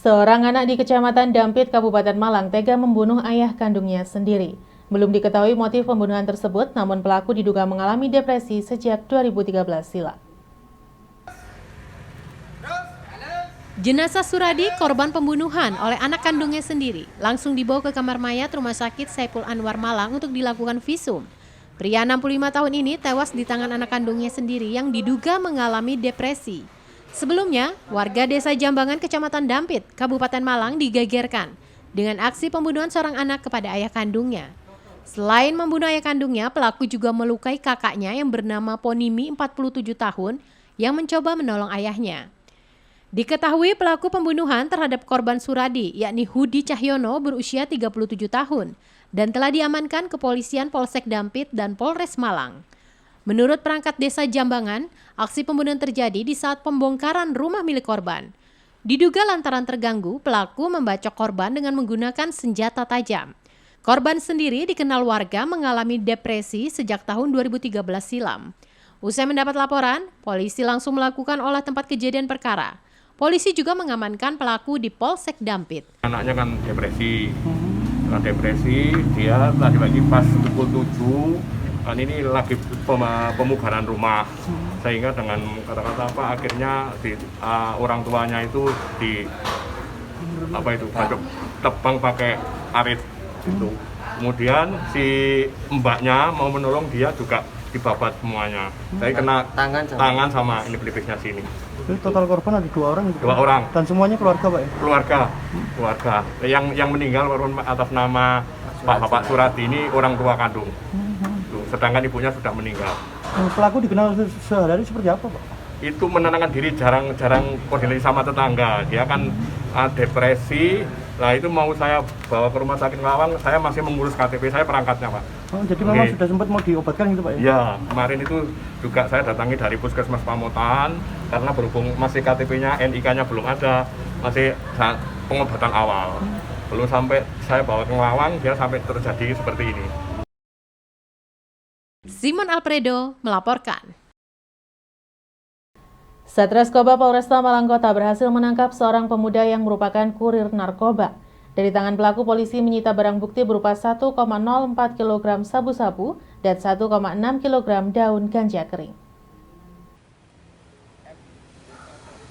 Seorang anak di Kecamatan Dampit, Kabupaten Malang tega membunuh ayah kandungnya sendiri. Belum diketahui motif pembunuhan tersebut, namun pelaku diduga mengalami depresi sejak 2013 silam. Jenazah Suradi, korban pembunuhan oleh anak kandungnya sendiri, langsung dibawa ke kamar mayat Rumah Sakit Saiful Anwar Malang untuk dilakukan visum. Pria 65 tahun ini tewas di tangan anak kandungnya sendiri yang diduga mengalami depresi. Sebelumnya, warga Desa Jambangan, Kecamatan Dampit, Kabupaten Malang digegerkan dengan aksi pembunuhan seorang anak kepada ayah kandungnya. Selain membunuh ayah kandungnya, pelaku juga melukai kakaknya yang bernama Ponimi, 47 tahun, yang mencoba menolong ayahnya. Diketahui pelaku pembunuhan terhadap korban Suradi, yakni Hudi Cahyono berusia 37 tahun, dan telah diamankan kepolisian Polsek Dampit dan Polres Malang. Menurut perangkat desa Jambangan, aksi pembunuhan terjadi di saat pembongkaran rumah milik korban. Diduga lantaran terganggu, pelaku membacok korban dengan menggunakan senjata tajam. Korban sendiri dikenal warga mengalami depresi sejak tahun 2013 silam. Usai mendapat laporan, polisi langsung melakukan olah tempat kejadian perkara. Polisi juga mengamankan pelaku di Polsek Dampit. Anaknya kan depresi, dia lagi-lagi pas pukul 7, kan ini lagi pemugaran rumah, sehingga dengan kata-kata akhirnya orang tuanya itu tebang pakai arit gitu. Kemudian si mbaknya mau menolong, dia juga dibabat semuanya. Saya kena tangan sama ini pelipisnya sini. Jadi total korban ada 2 orang gitu? 2 orang. Dan semuanya keluarga, Pak ya? Keluarga. Yang meninggal atas nama Bapak Suradi ini orang tua kandung. Sedangkan ibunya sudah meninggal. Pelaku dikenal sehari-hari seperti apa, Pak? Itu menenangkan diri, jarang koordinasi sama tetangga. Dia kan depresi. Nah, itu mau saya bawa ke rumah sakit Lawang, saya masih mengurus KTP, saya perangkatnya, Pak. Oh, jadi memang sudah sempat mau diobatkan gitu, Pak ya? Ya, kemarin itu juga saya datangi dari Puskesmas Pamotan, karena berhubung masih KTP-nya, NIK-nya belum ada, masih pengobatan awal. Belum sampai saya bawa ke Lawang, dia sampai terjadi seperti ini. Simon Alfredo melaporkan. Satreskobab Polresta Malang Kota berhasil menangkap seorang pemuda yang merupakan kurir narkoba. Dari tangan pelaku, polisi menyita barang bukti berupa 1,04 kg sabu-sabu dan 1,6 kg daun ganja kering.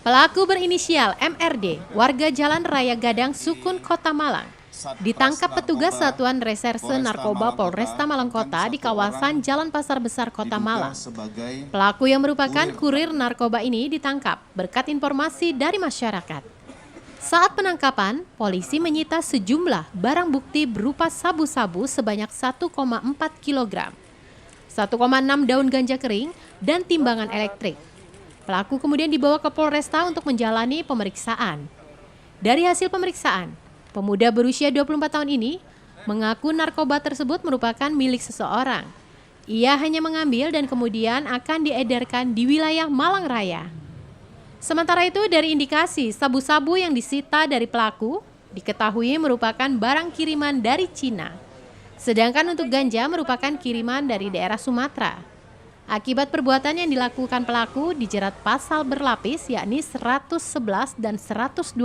Pelaku berinisial MRD, warga Jalan Raya Gadang, Sukun, Kota Malang, ditangkap petugas Satuan Reserse Narkoba Polresta Malang Kota di kawasan Jalan Pasar Besar, Kota Malang. Pelaku yang merupakan kurir narkoba ini ditangkap berkat informasi dari masyarakat. Saat penangkapan, polisi menyita sejumlah barang bukti berupa sabu-sabu sebanyak 1,4 kg, 1,6 daun ganja kering, dan timbangan elektrik. Pelaku kemudian dibawa ke Polresta untuk menjalani pemeriksaan. Dari hasil pemeriksaan, pemuda berusia 24 tahun ini mengaku narkoba tersebut merupakan milik seseorang. Ia hanya mengambil dan kemudian akan diedarkan di wilayah Malang Raya. Sementara itu, dari indikasi sabu-sabu yang disita dari pelaku, diketahui merupakan barang kiriman dari Cina. Sedangkan untuk ganja merupakan kiriman dari daerah Sumatera. Akibat perbuatan yang dilakukan pelaku dijerat pasal berlapis, yakni 111 dan 112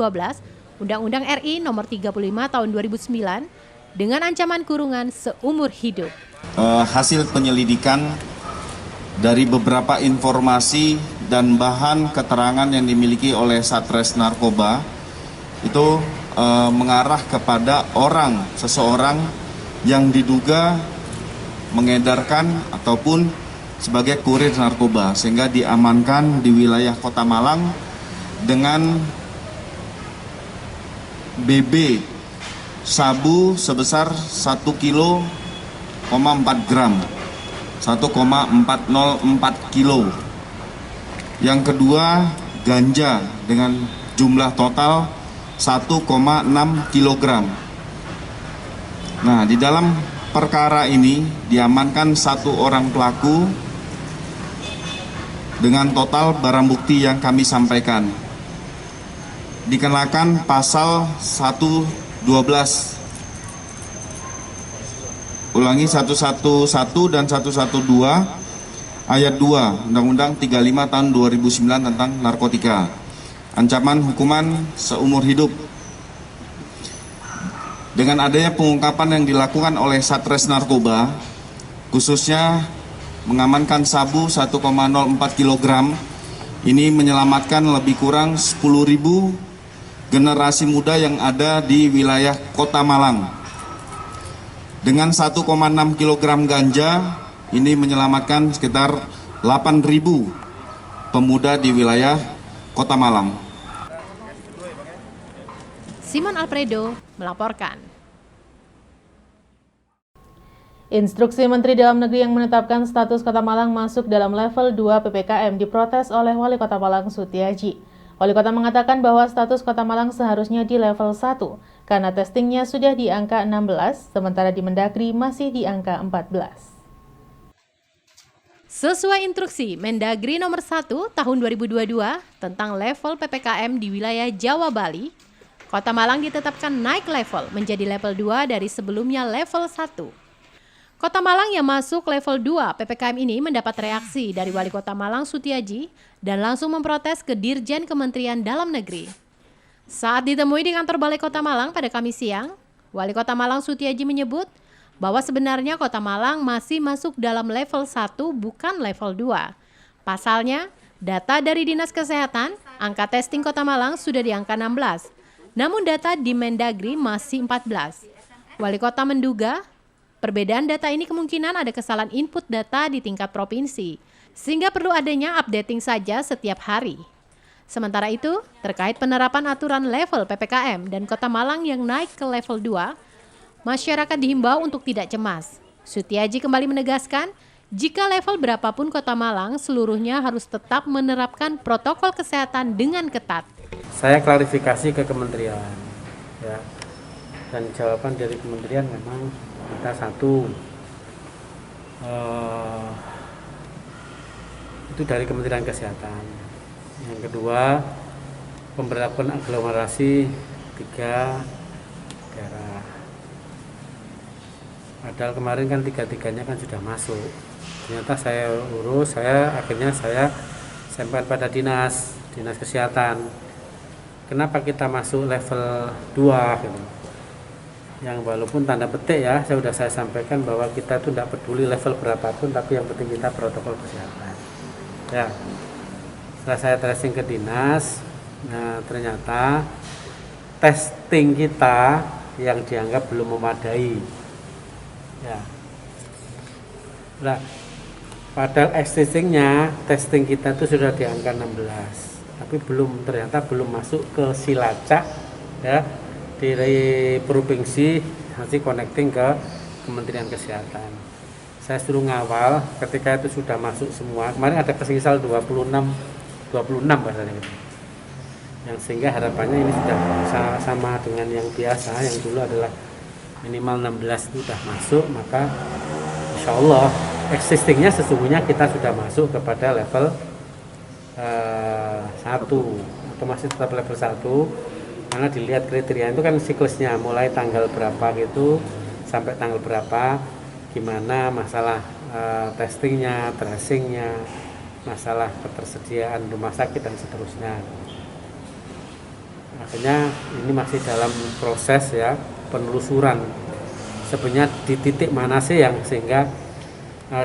Undang-Undang RI Nomor 35 Tahun 2009 dengan ancaman kurungan seumur hidup. Hasil penyelidikan dari beberapa informasi dan bahan keterangan yang dimiliki oleh Satres Narkoba itu mengarah kepada seseorang yang diduga mengedarkan ataupun sebagai kurir narkoba, sehingga diamankan di wilayah Kota Malang dengan BB sabu sebesar 1,4 kg, 1,404 kilo. Yang kedua, ganja dengan jumlah total 1,6 kg. Nah, di dalam perkara ini diamankan 1 orang pelaku dengan total barang bukti yang kami sampaikan. Dikenakan pasal 112, ulangi 111 dan 112 ayat 2 Undang-Undang 35 tahun 2009 tentang narkotika. Ancaman hukuman seumur hidup Dengan adanya pengungkapan yang dilakukan oleh Satres Narkoba, khususnya mengamankan sabu 1,04 kg, ini menyelamatkan lebih kurang 10.000 generasi muda yang ada di wilayah Kota Malang. Dengan 1,6 kg ganja, ini menyelamatkan sekitar 8.000 pemuda di wilayah Kota Malang. Simon Alfredo melaporkan. Instruksi Menteri Dalam Negeri yang menetapkan status Kota Malang masuk dalam level 2 PPKM diprotes oleh Wali Kota Malang Sutiaji. Wali Kota mengatakan bahwa status Kota Malang seharusnya di level 1 karena testingnya sudah di angka 16, sementara di Mendagri masih di angka 14. Sesuai instruksi Mendagri nomor 1 tahun 2022 tentang level PPKM di wilayah Jawa Bali, Kota Malang ditetapkan naik level menjadi level 2 dari sebelumnya level 1. Kota Malang yang masuk level 2 PPKM ini mendapat reaksi dari Wali Kota Malang Sutiaji dan langsung memprotes ke Dirjen Kementerian Dalam Negeri. Saat ditemui di kantor Balai Kota Malang pada Kamis siang, Wali Kota Malang Sutiaji menyebut bahwa sebenarnya Kota Malang masih masuk dalam level 1 bukan level 2. Pasalnya, data dari Dinas Kesehatan, angka testing Kota Malang sudah di angka 16. Namun data di Mendagri masih 14. Wali Kota menduga perbedaan data ini kemungkinan ada kesalahan input data di tingkat provinsi, sehingga perlu adanya updating saja setiap hari. Sementara itu, terkait penerapan aturan level PPKM dan Kota Malang yang naik ke level 2, masyarakat dihimbau untuk tidak cemas. Sutiaji kembali menegaskan, jika level berapapun Kota Malang, seluruhnya harus tetap menerapkan protokol kesehatan dengan ketat. Saya klarifikasi ke kementerian, ya, dan jawaban dari kementerian memang kita satu, itu dari Kementerian Kesehatan. Yang kedua, pemberlakuan aglomerasi 3 daerah. Padahal kemarin kan 3-3-nya kan sudah masuk. Ternyata saya urus, akhirnya saya sampaikan pada dinas kesehatan. Kenapa kita masuk level 2 gitu. Yang walaupun tanda petik ya, saya sampaikan bahwa kita tuh tidak peduli level berapapun, tapi yang penting kita protokol kesehatan. Ya. Setelah saya tracing ke dinas, nah ternyata testing kita yang dianggap belum memadai. Ya. Nah, padahal existingnya testing kita itu sudah di angka 16, tapi ternyata belum masuk ke Silacak ya dari provinsi nanti connecting ke Kementerian Kesehatan. Saya suruh ngawal ketika itu sudah masuk semua. Kemarin ada keselisal 26 bahasanya gitu. Yang sehingga harapannya ini sudah sama dengan yang biasa, yang dulu adalah minimal 16 itu sudah masuk, maka insya Allah existingnya sesungguhnya kita sudah masuk kepada level 1 atau masih tetap level 1 karena dilihat kriteria itu kan siklusnya mulai tanggal berapa gitu sampai tanggal berapa, gimana masalah testingnya, tracingnya, masalah ketersediaan rumah sakit dan seterusnya. Akhirnya ini masih dalam proses ya penelusuran sebenarnya di titik mana sih yang sehingga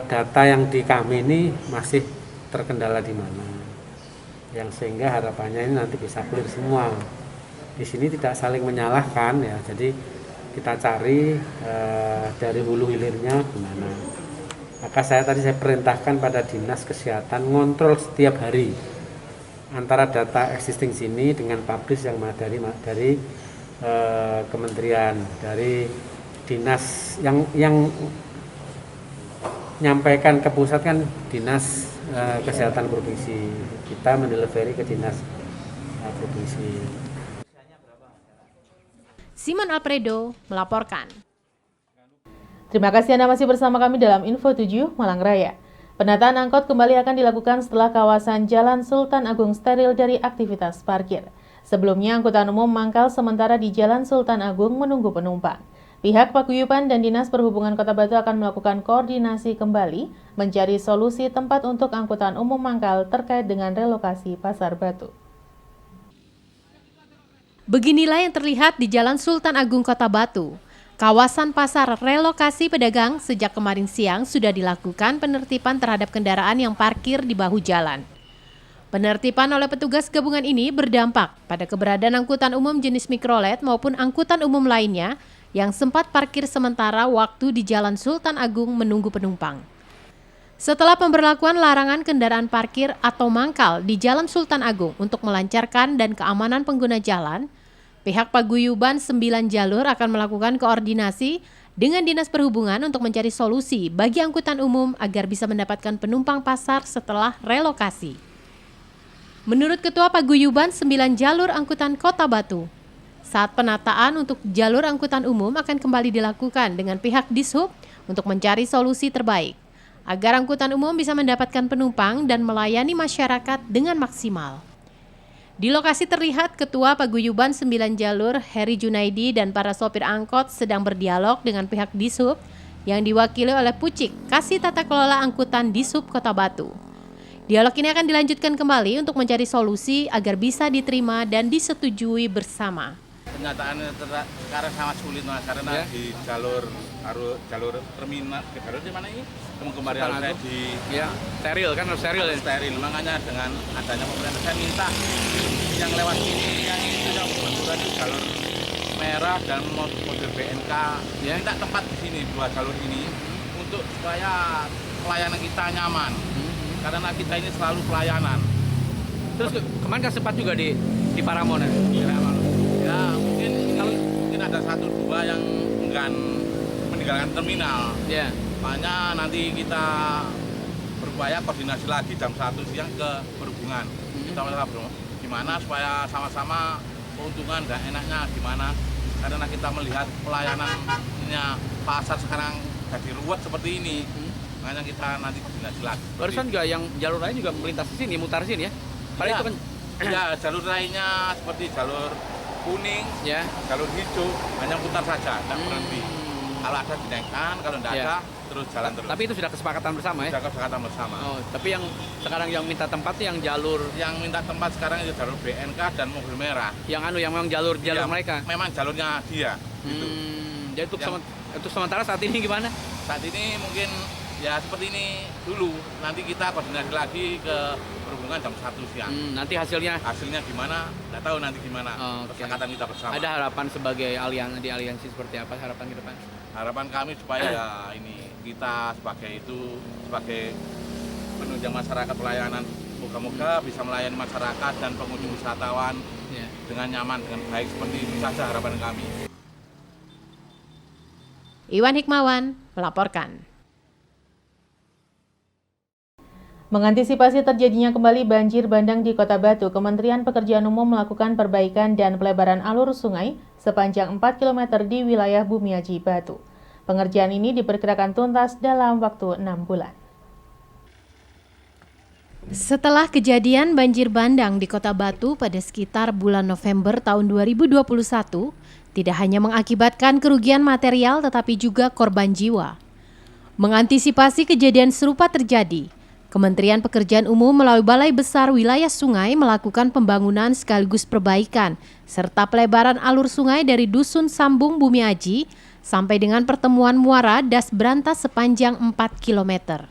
data yang di kami ini masih terkendala di mana, yang sehingga harapannya ini nanti bisa clear semua. Di sini tidak saling menyalahkan ya, jadi kita cari dari hulu hilirnya gimana. Maka saya perintahkan pada dinas kesehatan ngontrol setiap hari antara data existing sini dengan publish yang dari kementerian, dari dinas yang nyampaikan ke pusat kan dinas kesehatan provinsi, kita mendelivery ke dinas provinsi. Simon Alfredo melaporkan. Terima kasih Anda masih bersama kami dalam Info 7 Malang Raya. Penataan angkot kembali akan dilakukan setelah kawasan Jalan Sultan Agung steril dari aktivitas parkir. Sebelumnya, angkutan umum mangkal sementara di Jalan Sultan Agung menunggu penumpang. Pihak Paguyuban dan Dinas Perhubungan Kota Batu akan melakukan koordinasi kembali mencari solusi tempat untuk angkutan umum mangkal terkait dengan relokasi Pasar Batu. Beginilah yang terlihat di Jalan Sultan Agung Kota Batu. Kawasan pasar relokasi pedagang sejak kemarin siang sudah dilakukan penertiban terhadap kendaraan yang parkir di bahu jalan. Penertiban oleh petugas gabungan ini berdampak pada keberadaan angkutan umum jenis mikrolet maupun angkutan umum lainnya yang sempat parkir sementara waktu di Jalan Sultan Agung menunggu penumpang. Setelah pemberlakuan larangan kendaraan parkir atau mangkal di Jalan Sultan Agung untuk melancarkan dan keamanan pengguna jalan, pihak Paguyuban 9 Jalur akan melakukan koordinasi dengan Dinas Perhubungan untuk mencari solusi bagi angkutan umum agar bisa mendapatkan penumpang pasar setelah relokasi. Menurut Ketua Paguyuban 9 Jalur Angkutan Kota Batu, saat penataan untuk jalur angkutan umum akan kembali dilakukan dengan pihak Dishub untuk mencari solusi terbaik agar angkutan umum bisa mendapatkan penumpang dan melayani masyarakat dengan maksimal. Di lokasi terlihat Ketua Paguyuban 9 Jalur Heri Junaidi dan para sopir angkot sedang berdialog dengan pihak Dishub yang diwakili oleh Pucik, Kasih Tata Kelola Angkutan Dishub Kota Batu. Dialog ini akan dilanjutkan kembali untuk mencari solusi agar bisa diterima dan disetujui bersama. Kenyataannya sekarang sangat sulit Mas, karena di jalur terminal, jalur di mana ini? Kemarin saya di steril kan, steril ya? Steril, makanya dengan adanya pemerintah saya minta yang lewat sini, yang itu yang kebetulan di jalur merah dan mobil BNK, minta tempat di sini, 2 jalur ini, untuk supaya pelayanan kita nyaman, karena kita ini selalu pelayanan. Terus kemarin kan sempat juga di Paramon Ya mungkin ada 1-2 yang enggan meninggalkan terminal. Makanya nanti kita berupaya koordinasi lagi jam 1 siang ke perhubungan. Kita gimana supaya sama-sama keuntungan dan enaknya gimana. Karena kita melihat pelayanannya pasar sekarang jadi ruwet seperti ini. Makanya kita nanti koordinasi lagi. Barusan juga yang jalur lain juga melintas di sini, mutar sini ya? Padahal itu kan ya, jalur lainnya seperti jalur kuning, jalur hijau, hanya putar saja, tidak berhenti. Kalau ada dinaikkan, kalau tidak ada, terus jalan terus. Tapi itu sudah kesepakatan bersama ya? Sudah kesepakatan bersama. Oh, tapi yang sekarang yang minta tempat yang jalur... Yang minta tempat sekarang itu jalur BNK dan mobil merah. Yang memang jalur mereka? Memang jalurnya dia. Gitu. Jadi untuk sementara saat ini gimana? Saat ini mungkin ya seperti ini dulu. Nanti kita koordinasi lagi ke perhubungan jam 1 siang. Nanti hasilnya gimana? Nggak tahu nanti gimana. Kesepakatan kita bersama. Ada harapan sebagai aliansi seperti apa harapan ke depan? Harapan kami supaya ya ini kita sebagai penunjang masyarakat pelayanan, moga-moga bisa melayani masyarakat dan pengunjung wisatawan dengan nyaman, dengan baik, seperti itu saja harapan kami. Iwan Hikmawan melaporkan. Mengantisipasi terjadinya kembali banjir bandang di Kota Batu, Kementerian Pekerjaan Umum melakukan perbaikan dan pelebaran alur sungai sepanjang 4 km di wilayah Bumiaji, Batu. Pengerjaan ini diperkirakan tuntas dalam waktu 6 bulan. Setelah kejadian banjir bandang di Kota Batu pada sekitar bulan November tahun 2021, tidak hanya mengakibatkan kerugian material tetapi juga korban jiwa. Mengantisipasi kejadian serupa terjadi, Kementerian Pekerjaan Umum melalui Balai Besar Wilayah Sungai melakukan pembangunan sekaligus perbaikan serta pelebaran alur sungai dari Dusun Sambung Bumiaji sampai dengan pertemuan muara Das Brantas sepanjang 4 km.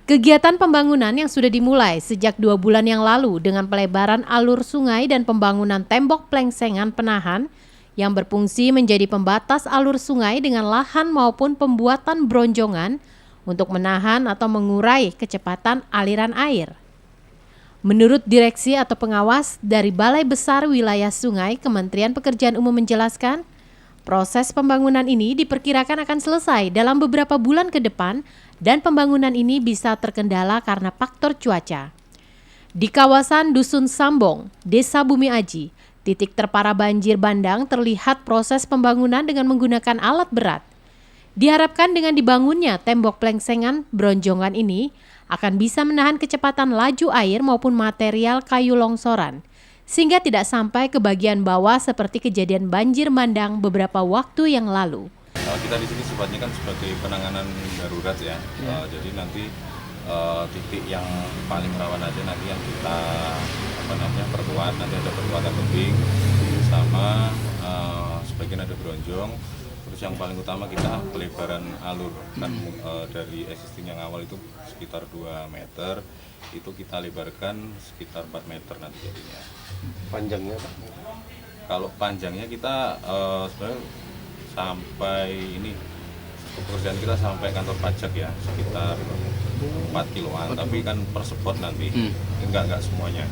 Kegiatan pembangunan yang sudah dimulai sejak 2 bulan yang lalu dengan pelebaran alur sungai dan pembangunan tembok plengsengan penahan yang berfungsi menjadi pembatas alur sungai dengan lahan maupun pembuatan bronjongan untuk menahan atau mengurai kecepatan aliran air. Menurut direksi atau pengawas dari Balai Besar Wilayah Sungai, Kementerian Pekerjaan Umum menjelaskan, proses pembangunan ini diperkirakan akan selesai dalam beberapa bulan ke depan dan pembangunan ini bisa terkendala karena faktor cuaca. Di kawasan Dusun Sambong, Desa Bumiaji, titik terparah banjir bandang terlihat proses pembangunan dengan menggunakan alat berat. Diharapkan dengan dibangunnya tembok plengsengan bronjongan ini akan bisa menahan kecepatan laju air maupun material kayu longsoran, sehingga tidak sampai ke bagian bawah seperti kejadian banjir bandang beberapa waktu yang lalu. Kita di sini sifatnya kan sebagai penanganan darurat ya. Jadi nanti titik yang paling rawan aja nanti yang kita perkuat, nanti ada perkuatan tebing sama, sebagian ada bronjong. Terus yang paling utama kita pelebaran alur kan dari existing yang awal itu sekitar 2 meter, itu kita lebarkan sekitar 4 meter nanti jadinya. Panjangnya Pak? Kalau panjangnya kita sebenarnya sampai ini pekerjaan kita sampai kantor pajak ya, sekitar 4 kiloan, tapi kan per spot nanti, enggak semuanya.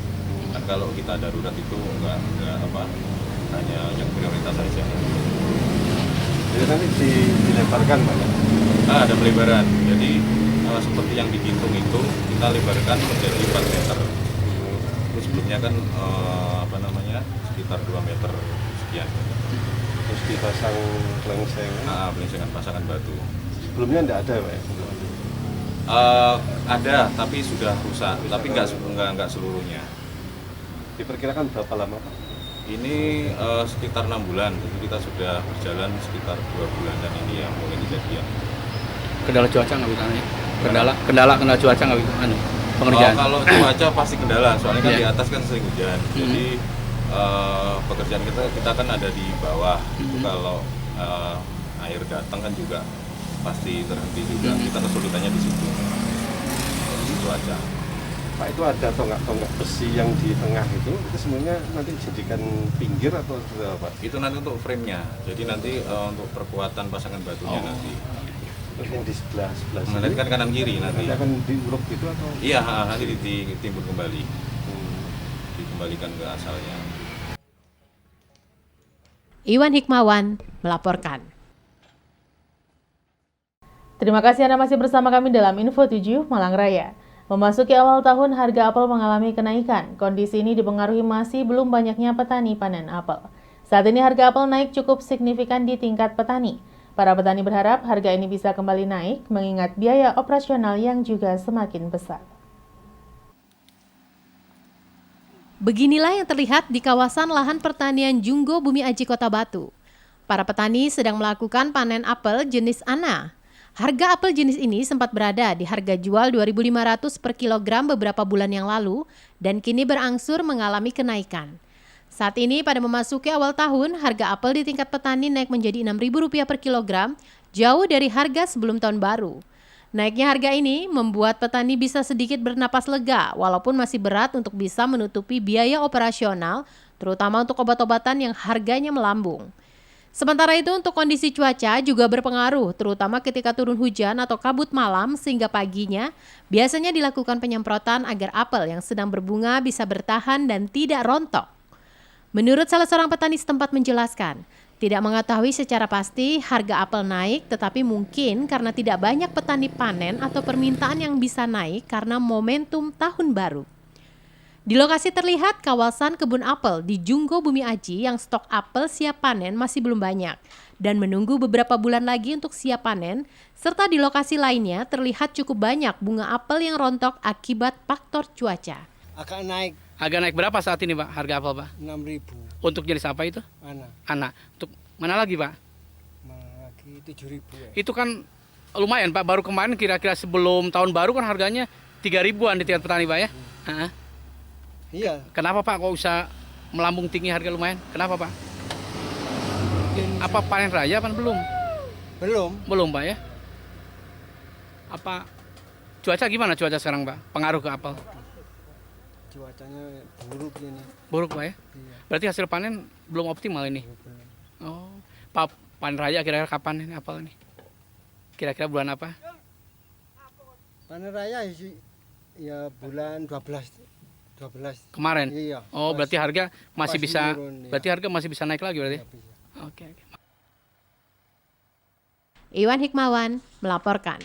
Kan kalau kita darurat itu enggak hanya yang prioritas saja. Jadi nanti dilebarkan Pak? Ada pelebaran, jadi seperti yang di Gintung itu kita lebarkan menjadi 4 meter. Terus sebelumnya kan sekitar 2 meter sekian. Terus dipasang pelengsengan? Pelengsengan pasangan batu. Sebelumnya enggak ada Pak ya? Ada, tapi sudah rusak, tapi enggak seluruhnya. Diperkirakan berapa lama Pak? Ini sekitar 6 bulan, jadi kita sudah berjalan sekitar 2 bulanan ini yang mulai kejadian. Kendala cuaca nggak bisa nih? Kendala cuaca nggak bisa pengerjaan? Kalau cuaca pasti kendala, soalnya kan di atas kan sering hujan. Jadi pekerjaan kita kan ada di bawah. Itu kalau air datang kan juga pasti terhenti juga. Kita kesulitannya di situ. Di cuaca. Pak, itu ada tonggak besi yang di tengah itu sebenarnya nanti dijadikan pinggir atau apa? Itu nanti untuk frame-nya. Jadi nanti untuk perkuatan pasangan batunya nanti. Terus yang di sebelah sini? Nanti kan kanan kiri nanti. Nanti akan diuruk gitu atau? Iya, nanti ditimbun kembali. Dikembalikan ke asalnya. Iwan Hikmawan melaporkan. Terima kasih Anda masih bersama kami dalam Info 7 Malang Raya. Memasuki awal tahun, harga apel mengalami kenaikan. Kondisi ini dipengaruhi masih belum banyaknya petani panen apel. Saat ini harga apel naik cukup signifikan di tingkat petani. Para petani berharap harga ini bisa kembali naik, mengingat biaya operasional yang juga semakin besar. Beginilah yang terlihat di kawasan lahan pertanian Junggo Bumi Aji Kota Batu. Para petani sedang melakukan panen apel jenis Ana. Harga apel jenis ini sempat berada di harga jual 2.500 per kilogram beberapa bulan yang lalu dan kini berangsur mengalami kenaikan. Saat ini pada memasuki awal tahun, harga apel di tingkat petani naik menjadi Rp6.000 per kilogram, jauh dari harga sebelum tahun baru. Naiknya harga ini membuat petani bisa sedikit bernapas lega walaupun masih berat untuk bisa menutupi biaya operasional, terutama untuk obat-obatan yang harganya melambung. Sementara itu untuk kondisi cuaca juga berpengaruh, terutama ketika turun hujan atau kabut malam sehingga paginya biasanya dilakukan penyemprotan agar apel yang sedang berbunga bisa bertahan dan tidak rontok. Menurut salah seorang petani setempat menjelaskan, tidak mengetahui secara pasti harga apel naik, tetapi mungkin karena tidak banyak petani panen atau permintaan yang bisa naik karena momentum tahun baru. Di lokasi terlihat kawasan kebun apel di Junggo Bumi Aji yang stok apel siap panen masih belum banyak dan menunggu beberapa bulan lagi untuk siap panen, serta di lokasi lainnya terlihat cukup banyak bunga apel yang rontok akibat faktor cuaca. Agak naik berapa saat ini Pak harga apel Pak? 6.000. Untuk jenis apa itu? Ana. Untuk mana lagi Pak? Lagi 7.000 ya. Itu kan lumayan Pak, baru kemarin kira-kira sebelum tahun baru kan harganya 3.000-an di tingkat petani Pak ya? Iya. Kenapa Pak kok bisa melambung tinggi harga lumayan? Kenapa Pak? Apa panen raya apa belum? Belum Pak ya? Apa cuaca gimana cuaca sekarang Pak? Pengaruh ke apel? Cuacanya buruk ini. Buruk Pak ya? Iya. Berarti hasil panen belum optimal ini? Oh, Pak, panen raya kira-kira kapan ini apel ini? Kira-kira bulan apa? Panen raya ya bulan 12 kemarin. Iya. Oh, berarti harga masih bisa turun, berarti harga masih bisa naik lagi berarti. Ya, Oke. Iwan Hikmawan melaporkan.